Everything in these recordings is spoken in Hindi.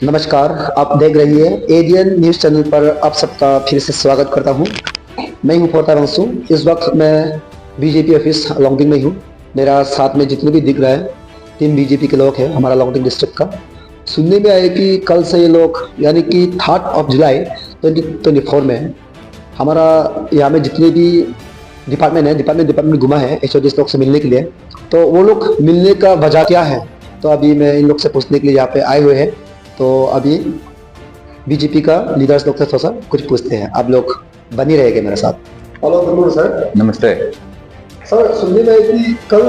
नमस्कार। आप देख रही है एडियन न्यूज़ चैनल पर आप सबका फिर से स्वागत करता हूं। मैं हूं फोता वंशु। इस वक्त मैं बीजेपी ऑफिस लॉन्गडिंग में हूं। मेरा साथ में जितने भी दिख रहा है 3 बीजेपी के लोग हैं हमारा लॉन्गडिंग डिस्ट्रिक्ट का। सुनने में आया कि कल से ये लोग यानी कि 3 जुलाई 2024 में हमारा यहाँ में जितने भी डिपार्टमेंट घुमा है एचओडी लोग से मिलने के लिए। तो वो लोग मिलने का वजह क्या है, तो अभी मैं इन लोग से पूछने के लिए यहाँ पे आए हुए हैं। तो अभी बीजेपी का लीडर्स लोग से थोड़ा सा कुछ पूछते हैं। आप लोग बनी रहेंगे मेरे साथ। Hello good sir. नमस्ते सर, सुनने में है कि कल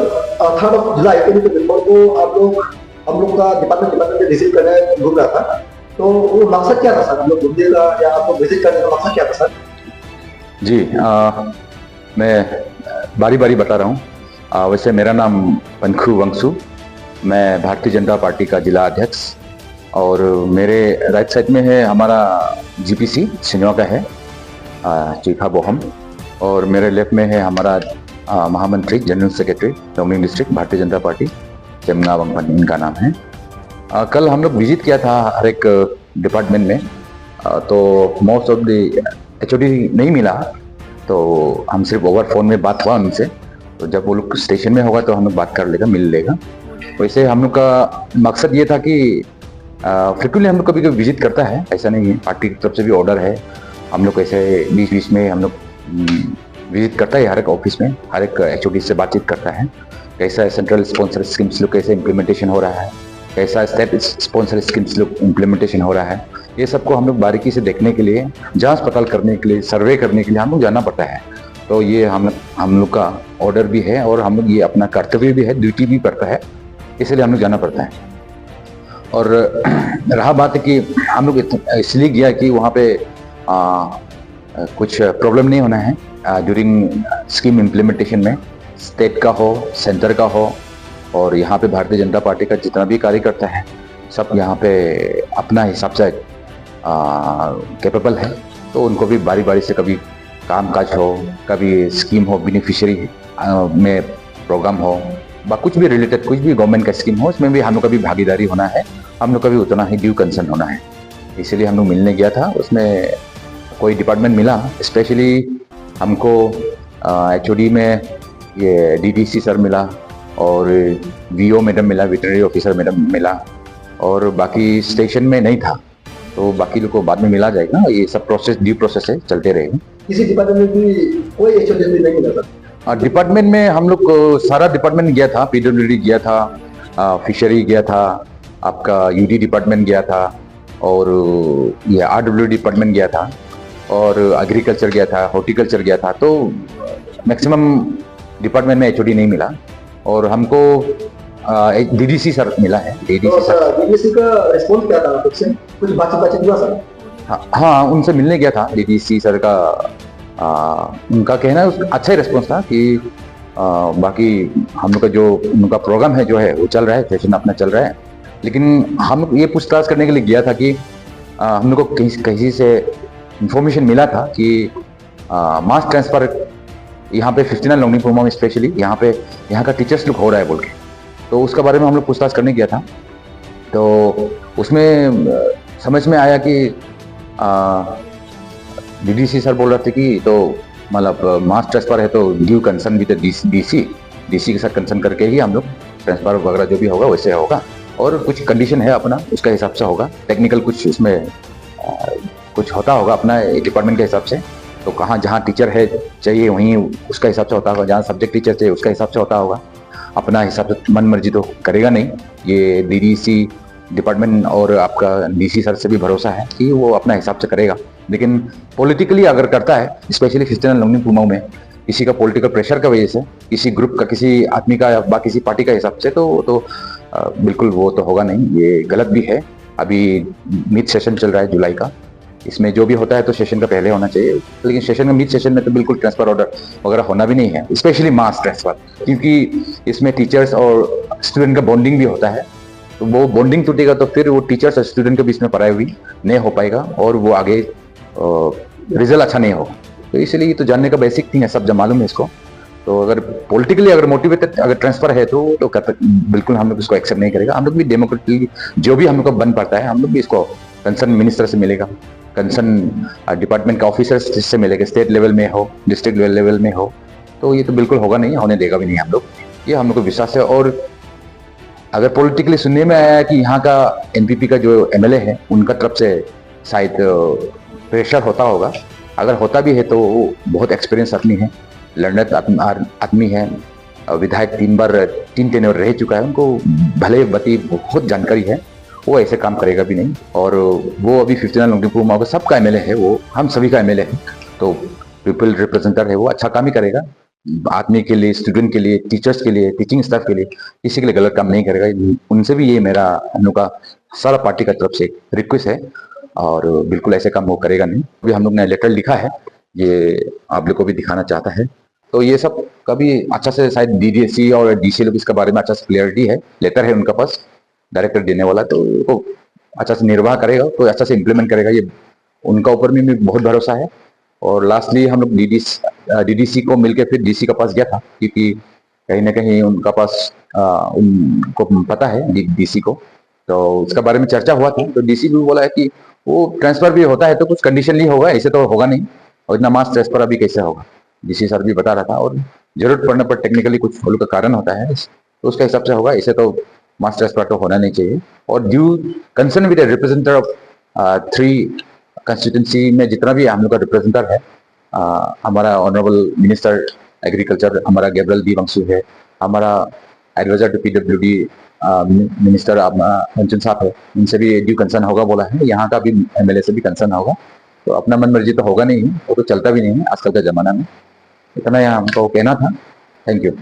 3 जुलाई को आप लोग हम लोग का डिपार्टमेंट में विजिट करने घूम रहा था। तो वो मकसद क्या था सर, हम लोग घूमने का या आपको विजिट करने का मकसद क्या था सर? जी, मैं बारी बारी बता रहा हूँ। वैसे मेरा नाम पंखु वंशु, मैं भारतीय जनता पार्टी का जिला अध्यक्ष, और मेरे राइट साइड में है हमारा जीपीसी सिन्वा का है चीफा बोहम, और मेरे लेफ्ट में है हमारा महामंत्री general secretary Longding district Bharatiya Janata party चेमंगा वांगपन, इनका नाम है। कल हम लोग विजिट किया था हर एक डिपार्टमेंट में। तो मोस्ट ऑफ द एचओडी नहीं मिला, तो हम सिर्फ ओवर फोन में बात हुआ उनसे। तो जब वो लोग स्टेशन में होगा तो हम लोग बात कर लेगा, मिल लेगा। वैसे हम लोग का मकसद ये था कि फ्रिक्वेंटली हम लोग कभी कभी विजिट करता है, ऐसा नहीं है। पार्टी की तरफ से भी ऑर्डर है, हम लोग ऐसे बीच बीच में हम लोग विजिट करता है। हर एक ऑफिस में हर एक एचओडी से बातचीत करता है, कैसा सेंट्रल स्पॉन्सर स्कीम्स लोग कैसे इम्प्लीमेंटेशन हो रहा है, कैसा स्टेट स्पॉन्सर स्कीम्स लोग इम्प्लीमेंटेशन हो रहा है। ये सबको हम लोग बारीकी से देखने के लिए, जांच पड़ताल करने के लिए, सर्वे करने के लिए हम लोग जाना पड़ता है। तो ये हम लोग का ऑर्डर भी है, और हम लोग ये अपना कर्तव्य भी है, ड्यूटी भी करता है, इसलिए हम लोग जाना पड़ता है। और रहा बात है कि हम लोग इसलिए गया कि वहाँ पे कुछ प्रॉब्लम नहीं होना है ड्यूरिंग स्कीम इम्प्लीमेंटेशन में, स्टेट का हो, सेंटर का हो। और यहाँ पे भारतीय जनता पार्टी का जितना भी कार्यकर्ता है सब यहाँ पे अपना हिसाब से कैपेबल है। तो उनको भी बारी बारी से कभी काम काज हो, कभी स्कीम हो, बेनिफिशियरी में प्रोग्राम हो, कुछ भी रिलेटेड, कुछ भी गवर्नमेंट का स्कीम हो, उसमें भी हम लोग का भी भागीदारी होना है, हम लोग का भी उतना ही ड्यू कंसर्न होना है। इसीलिए हम लोग मिलने गया था। उसमें कोई डिपार्टमेंट मिला, स्पेशली हमको एचओडी में ये डीडीसी सर मिला, और वीओ मैडम मिला, वेटरनरी ऑफिसर मैडम मिला, और बाकी स्टेशन में नहीं था। तो बाकी लोग को बाद में मिला जाएगा। ये सब प्रोसेस ड्यू प्रोसेस है, चलते रहेगा। किसी डिपार्टमेंट में भी कोई एचओडी नहीं मिला सर? डिपार्टमेंट में हम लोग सारा डिपार्टमेंट गया था, पीडब्ल्यूडी गया था, फिशरी गया था, आपका यूडी डिपार्टमेंट गया था, और ये आरडब्ल्यू डिपार्टमेंट गया था, और एग्रीकल्चर गया था, हॉर्टिकल्चर गया था। तो मैक्सिमम डिपार्टमेंट में एचओडी नहीं मिला, और हमको डीडीसी सर मिला है। डीडीसी का रिस्पॉन्स क्या था आपसे? कुछ बातचीत हुआ सर? हाँ, उनसे मिलने गया था। डीडीसी सर का उनका कहना है अच्छा ही रिस्पॉन्स था कि बाकी हम लोग का जो उनका प्रोग्राम है जो है वो चल रहा है, सेशन अपना चल रहा है। लेकिन हम ये पूछताछ करने के लिए गया था कि हम लोग को कहीं से इंफॉर्मेशन मिला था कि मास ट्रांसफ़र यहाँ पे 59 लॉन्गडिंग प्रोग्राम में स्पेशली यहाँ का टीचर्स लोग हो रहा है बोल के। तो उसके बारे में हम लोग पूछताछ करने गया था। तो उसमें समझ में आया कि डीडीसी सर बोल रहे थे कि तो मतलब मास ट्रांसफर है तो ड्यू कंसर्न विद डीसी के साथ कंसर्न करके ही हम लोग ट्रांसफर वगैरह जो भी होगा वैसे होगा, और कुछ कंडीशन है अपना उसका हिसाब से होगा। टेक्निकल कुछ उसमें कुछ होता होगा अपना डिपार्टमेंट के हिसाब से। तो कहाँ जहाँ टीचर है चाहिए वहीं उसका हिसाब से होता होगा, जहाँ सब्जेक्ट टीचर चाहिए उसका हिसाब से होता होगा। अपना हिसाब से मन मर्जी तो करेगा नहीं। ये डीडीसी डिपार्टमेंट और आपका डीसी सर से भी भरोसा है कि वो अपना हिसाब से करेगा। लेकिन पॉलिटिकली अगर करता है, स्पेशली 59 लॉन्गडिंग प्रोग्राम में किसी का पॉलिटिकल प्रेशर का वजह से, किसी ग्रुप का, किसी आदमी का या किसी पार्टी का हिसाब से, तो बिल्कुल वो तो होगा नहीं, ये गलत भी है। अभी मिड सेशन चल रहा है जुलाई का, इसमें जो भी होता है तो सेशन का पहले होना चाहिए। लेकिन सेशन में, मिड सेशन में तो बिल्कुल ट्रांसफर ऑर्डर वगैरह होना भी नहीं है, स्पेशली मास ट्रांसफर, क्योंकि इसमें टीचर्स और स्टूडेंट का बॉन्डिंग भी होता है। तो वो बॉन्डिंग टूटेगा तो फिर वो टीचर्स और स्टूडेंट के बीच में पढ़ाई हुई नहीं हो पाएगा, और वो आगे रिजल्ट अच्छा नहीं होगा। तो इसलिए तो जानने का बेसिक थिंग है, सब जब मालूम है इसको। तो अगर पॉलिटिकली अगर मोटिवेटेड अगर ट्रांसफर है तो बिल्कुल हम लोग इसको एक्सेप्ट नहीं करेगा। हम लोग भी डेमोक्रेटिकली जो भी हम लोग को बन पड़ता है हम लोग भी इसको कंसर्न मिनिस्टर से मिलेगा, कंसर्न डिपार्टमेंट का ऑफिसर से मिलेगा, स्टेट लेवल में हो, डिस्ट्रिक्ट लेवल में हो, तो ये तो बिल्कुल होगा नहीं, होने देगा भी नहीं हम लोग, ये हम लोग को विश्वास है। और अगर पॉलिटिकली सुनने में आया कि यहाँ का एनपीपी का जो एमएलए है उनका तरफ से शायद प्रेशर होता होगा, अगर होता भी है तो वो बहुत एक्सपीरियंस आदमी है, लर्नर आदमी है, विधायक 3 बार 3 टेन्योर रह चुका है, उनको भले बती बहुत जानकारी है, वो ऐसे काम करेगा भी नहीं। और वो अभी 59 लॉन्गिंगपुर माओ का सबका एमएलए है, वो हम सभी का एमएलए है, तो पीपल रिप्रेजेंटेटिव है, वो अच्छा काम ही करेगा आदमी के लिए, स्टूडेंट के लिए, टीचर्स के लिए, टीचिंग स्टाफ के लिए, किसी के लिए गलत काम नहीं करेगा। उनसे भी ये मेरा हम लोग का सारा पार्टी का तरफ से रिक्वेस्ट है, और बिल्कुल ऐसे काम वो करेगा नहीं। अभी हम लोग ने लेटर लिखा है, ये आप लोग को भी दिखाना चाहता है, तो ये सब कभी अच्छा से शायद डीडीसी और डीसी लोग इसके बारे में अच्छा से क्लियरिटी है, लेटर है उनका पास डायरेक्टर देने वाला, तो उनको अच्छा से निर्वाह करेगा, तो अच्छा से इम्प्लीमेंट करेगा, ये उनका ऊपर में भी बहुत भरोसा है। और लास्टली हम लोग डीडीसी को मिलके फिर डीसी के पास गया था, क्योंकि कहीं ना कहीं उनका पास उनको पता है डीसी को, तो उसका बारे में चर्चा हुआ था, तो डीसी भी बोला है कि वो ट्रांसफर भी होता है तो कुछ कंडीशन नहीं होगा, ऐसे तो होगा नहीं, और इतना मास ट्रांसफर अभी कैसे होगा, डीसी सर भी बता रहा था, और जरूरत पड़ने पर टेक्निकली कुछ फॉलो का कारण होता है, तो उसके हिसाब से होगा, ऐसे तो मास ट्रांसफर तो होना नहीं चाहिए। और due concern with representative of 3 constituency में जितना भी हम लोग का रिप्रेजेंटेटिव है, हमारा ऑनरेबल मिनिस्टर एग्रीकल्चर हमारा गैब्रियल डी वंसू है, हमारा एडवाइजर टू पीडब्ल्यूडी मिनिस्टर पंचन साहब है, उनसे भी ड्यू कंसर्न होगा बोला है, यहाँ का भी एमएलए से भी कंसर्न होगा, तो अपना मन मर्जी तो होगा नहीं, वो तो चलता भी नहीं है आजकल के जमाना में। इतना यहाँ हमको कहना था। Thank you.